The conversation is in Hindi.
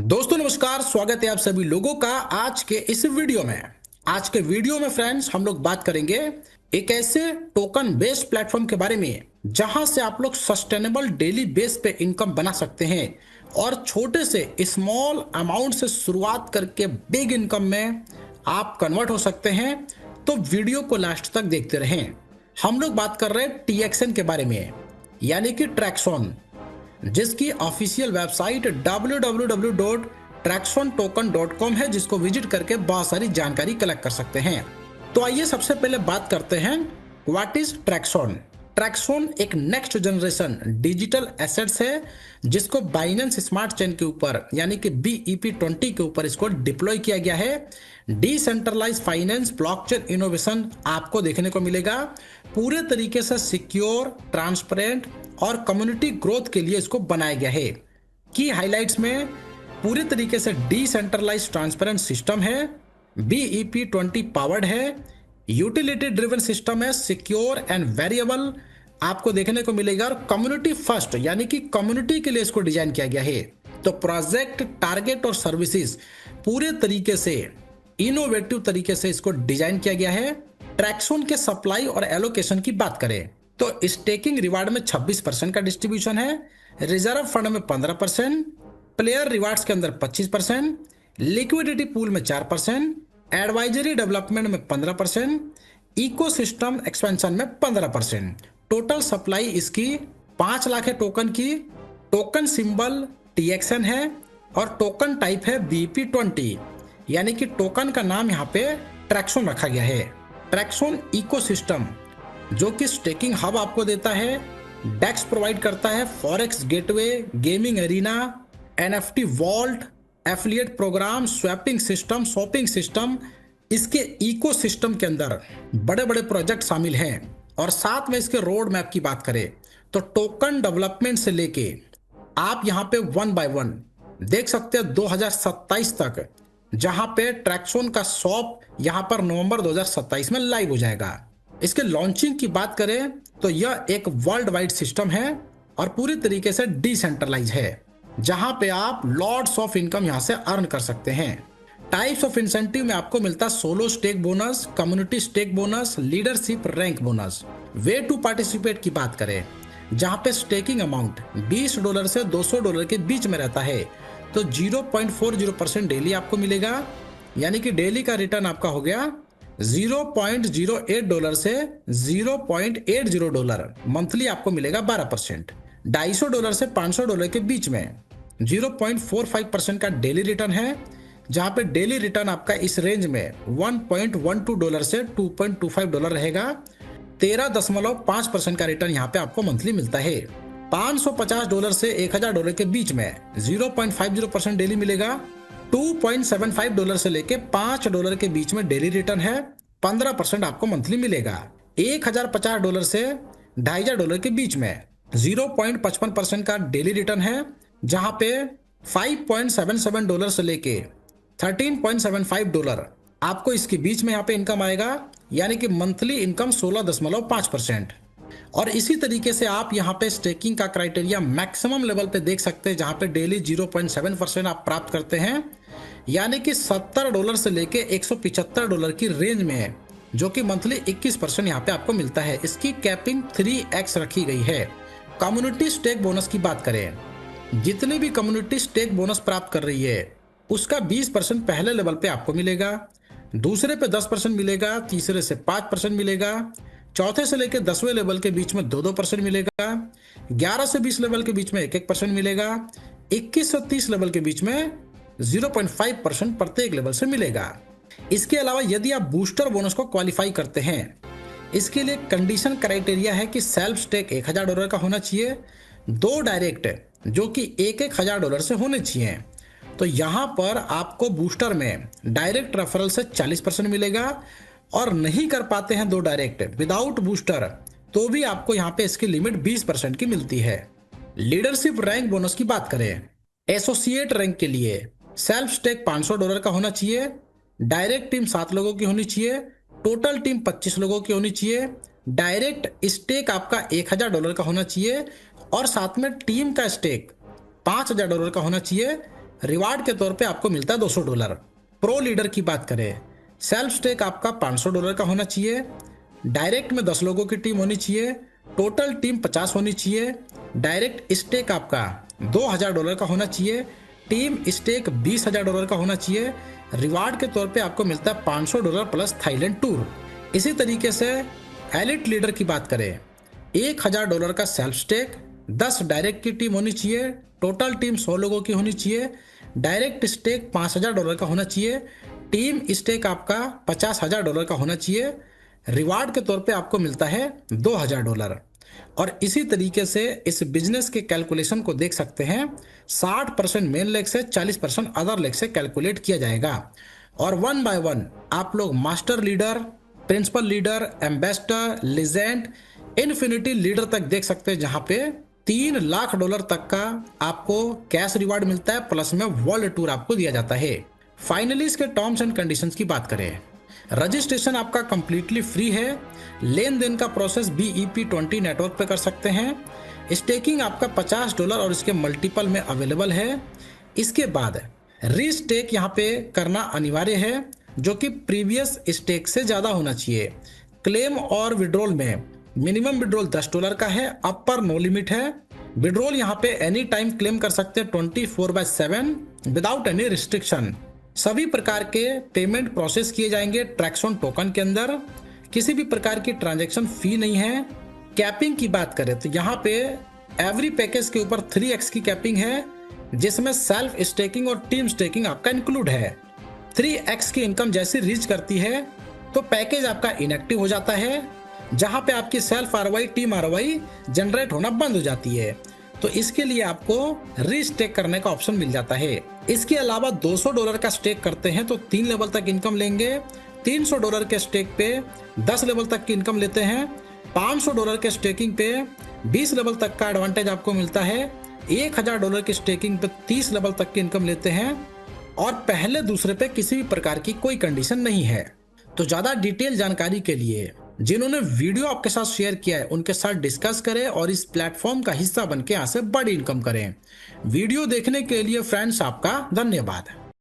दोस्तों नमस्कार, स्वागत है आप सभी लोगों का आज के इस वीडियो में। आज के वीडियो में फ्रेंड्स हम लोग बात करेंगे एक ऐसे टोकन बेस्ड प्लेटफॉर्म के बारे में जहां से आप लोग सस्टेनेबल डेली बेस पे इनकम बना सकते हैं और छोटे से स्मॉल अमाउंट से शुरुआत करके बिग इनकम में आप कन्वर्ट हो सकते हैं। तो वीडियो को लास्ट तक देखते रहें। हम लोग बात कर रहे हैं TXN के बारे में, यानी कि ट्रैक्सन, जिसकी ऑफिशियल वेबसाइट www.traxontoken.com है, जिसको विजिट करके बहुत सारी जानकारी कलेक्ट कर सकते हैं। तो आइए सबसे पहले बात करते हैं व्हाट इज ट्रैक्सन। ट्रैक्सन एक नेक्स्ट जनरेशन डिजिटल एसेट्स है जिसको बाइनेंस स्मार्ट चेन के ऊपर यानी कि BEP20 के ऊपर इसको डिप्लॉय किया गया है। डिसेंट्रलाइज फाइनेंस ब्लॉकचेन इनोवेशन आपको देखने को मिलेगा। पूरे तरीके से सिक्योर, ट्रांसपेरेंट और कम्युनिटी ग्रोथ के लिए इसको बनाया गया है। की हाइलाइट्स में पूरे तरीके से डिसेंट्रलाइज ट्रांसपेरेंट सिस्टम है, BEP20 पावर्ड है, यूटिलिटी ड्रिवन सिस्टम है, सिक्योर एंड वेरिएबल आपको देखने को मिलेगा और कम्युनिटी फर्स्ट यानी कि कम्युनिटी के लिए इसको डिजाइन किया गया है। तो प्रोजेक्ट, टारगेट और सर्विसेज पूरे तरीके से इनोवेटिव तरीके से इसको डिजाइन किया गया है। ट्रैक्सन के सप्लाई और एलोकेशन की बात करें तो स्टेकिंग रिवार्ड में 26% का डिस्ट्रीब्यूशन है, रिजर्व फंड में 15%, प्लेयर रिवार्ड्स के अंदर 25%, लिक्विडिटी पूल में 4%, एडवाइजरी डेवलपमेंट में 15%, इकोसिस्टम एक्सपेंशन में 15%। टोटल सप्लाई इसकी 5 लाख है टोकन की। टोकन सिंबल TXN है और टोकन टाइप है BEP20, यानी कि टोकन का नाम यहाँ पे ट्रैक्सन रखा गया है। ट्रैक्सन इकोसिस्टम जो कि स्टेकिंग हब आपको देता है, डेक्स प्रोवाइड करता है, forex gateway, gaming arena, NFT vault, affiliate program, swapping system, shopping system. इसके इकोसिस्टम के अंदर बड़े बड़े प्रोजेक्ट शामिल हैं। और साथ में इसके रोड मैप की बात करें तो टोकन डेवलपमेंट से लेके आप यहाँ पे 1 बाय 1 देख सकते हैं 2027 तक, जहां पे ट्रैक्सन का शॉप यहाँ पर नवंबर 2027 में लाइव हो जाएगा। इसके लॉन्चिंग की बात करें तो यह एक वर्ल्ड वाइड सिस्टम है और पूरी तरीके से डिसेंट्रलाइज है, जहां पे आप लॉट्स ऑफ इनकम यहां से अर्न कर सकते हैं। टाइप्स ऑफ इंसेंटिव में आपको मिलता है solo stake bonus, community stake bonus, leadership rank bonus. Way to participate की बात करें जहां पे स्टेकिंग अमाउंट $20 से $200 के बीच में रहता है, तो 0.40% डेली आपको मिलेगा, यानी कि डेली का रिटर्न आपका हो गया $0.08 से $0.80। मंथली आपको मिलेगा 12%। $250 से $500 के बीच में 0.45% का डेली रिटर्न है, जहां पे डेली रिटर्न आपका इस रेंज में $1.12 से $2.25 रहेगा। $13.5% का रिटर्न यहाँ पे आपको मंथली मिलता है। $550 से $1000 के बीच में 0.50% डेली मिलेगा। $2.75 से लेके $5 के बीच में डेली रिटर्न है, 15% आपको मंथली मिलेगा। $1050 से $2500 के बीच में 0.55% का डेली रिटर्न है, जहां पे $5.77 से लेके $13.75 आपको इसके बीच में यहाँ पे इनकम आएगा, यानी कि मंथली इनकम 16.5%। और इसी तरीके से आप यहाँ पे स्टेकिंग का क्राइटेरिया मैक्सिमम लेवल पे देख सकते हैं, जहां पे डेली 0.7% आप प्राप्त करते हैं, यानी कि $70 से लेके $175 की रेंज में है, जो कि मंथली 21% यहाँ पे आपको मिलता है। इसकी कैपिंग 3x रखी गई है। कम्युनिटी स्टेक बोनस की बात करें, जितनी भी कम्युनिटी स्टेक बोनस प्राप्त कर रही है उसका 20% पहले लेवल पे आपको मिलेगा, दूसरे पे 10% मिलेगा, तीसरे से 5% मिलेगा, चौथे से लेकर 10वें लेवल के बीच में 2% मिलेगा, 11 से 20 लेवल के बीच में 1% मिलेगा, 21 से 30 लेवल के बीच में 0.5% प्रत्येक लेवल से मिलेगा। इसके अलावा यदि आप बूस्टर बोनस को क्वालिफाई करते हैं, इसके लिए कंडीशन क्राइटेरिया है कि सेल्फ स्टेक $1000 का होना चाहिए, 2 डायरेक्ट जो कि $1000 से होने चाहिए। तो यहाँ पर आपको बूस्टर में डायरेक्ट रेफरल से 40% मिलेगा, और नहीं कर पाते हैं 2 डायरेक्ट विदाउट बूस्टर तो भी आपको यहाँ पे इसकी लिमिट 20% की मिलती है। लीडरशिप रैंक बोनस की बात करें, एसोसिएट रैंक के लिए सेल्फ स्टेक $500 का होना चाहिए, डायरेक्ट टीम 7 लोगों की होनी चाहिए, टोटल टीम 25 लोगों की होनी चाहिए, डायरेक्ट स्टेक आपका $1000 का होना चाहिए, और साथ में टीम का स्टेक $5000 का होना चाहिए, रिवार्ड के तौर पे आपको मिलता है $200। प्रो लीडर की बात करें, सेल्फ स्टेक आपका $500 का होना चाहिए, डायरेक्ट में 10 लोगों की टीम होनी चाहिए, टोटल टीम 50 होनी चाहिए, डायरेक्ट स्टेक आपका $2000 का होना चाहिए, टीम स्टेक $20000 का होना चाहिए। रिवार्ड के तौर पे आपको मिलता है $500 प्लस थाईलैंड टूर। इसी तरीके से एलिट लीडर की बात करें, $1000 का सेल्फ स्टेक, 10 डायरेक्ट की टीम होनी चाहिए, टोटल टीम 100 लोगों की होनी चाहिए, डायरेक्ट स्टेक $5000 का होना चाहिए, टीम स्टेक आपका $50000 का होना चाहिए। रिवार्ड के तौर पे आपको मिलता है $2000। और इसी तरीके से इस बिजनेस के कैलकुलेशन को देख सकते हैं, 60% मेन लेग से 40% अदर लेग से कैलकुलेट किया जाएगा। और वन बाय वन आप लोग master leader, principal leader, ambassador, legend, infinity leader तक देख सकते हैं, जहां पे $3 लाख तक का आपको कैश रिवार्ड मिलता है, प्लस में वर्ल्ड टूर आपको दिया जाता है। फाइनली इसके टर्म्स एंड कंडीशंस की बात करें, रजिस्ट्रेशन आपका कंप्लीटली फ्री है, लेन देन का प्रोसेस BEP20 नेटवर्क पे कर सकते हैं, स्टेकिंग आपका $50 और इसके मल्टीपल में अवेलेबल है। इसके बाद रीस्टेक यहाँ पे करना अनिवार्य है, जो कि प्रीवियस स्टेक से ज़्यादा होना चाहिए। क्लेम और विड्रॉल में मिनिमम विड्रॉल $10 का है, अपर नो लिमिट है। विड्रॉल यहाँ पे एनी टाइम क्लेम कर सकते हैं 24/7 विदाउट एनी रिस्ट्रिक्शन। सभी प्रकार के पेमेंट प्रोसेस किए जाएंगे ट्रैक्सन टोकन के अंदर, किसी भी प्रकार की ट्रांजैक्शन फी नहीं है। कैपिंग की बात करें तो यहाँ पे एवरी पैकेज के ऊपर 3x की कैपिंग है, जिसमें सेल्फ स्टेकिंग और टीम स्टेकिंग आपका इंक्लूड है। 3x की इनकम जैसी रीच करती है तो पैकेज आपका इनएक्टिव हो जाता है, जहां पे आपकी self ROI, team ROI generate होना बंद हो जाती है। तो इसके लिए आपको रीस्टेक करने का ऑप्शन मिल जाता है। इसके अलावा $200 का स्टेक करते हैं तो 3 लेवल तक इनकम लेंगे, $300 के स्टेक पे 10 लेवल तक की इनकम लेते हैं, $500 के स्टेकिंग पे 20 लेवल तक का एडवांटेज आपको मिलता है, $1000 की स्टेकिंग पे 30 लेवल तक की इनकम लेते हैं, और पहले दूसरे पे किसी भी प्रकार की कोई कंडीशन नहीं है। तो ज़्यादा डिटेल जानकारी के लिए जिन्होंने वीडियो आपके साथ शेयर किया है उनके साथ डिस्कस करें और इस प्लेटफॉर्म का हिस्सा बनके यहाँ से बड़ी इनकम करें। वीडियो देखने के लिए फ्रेंड्स आपका धन्यवाद।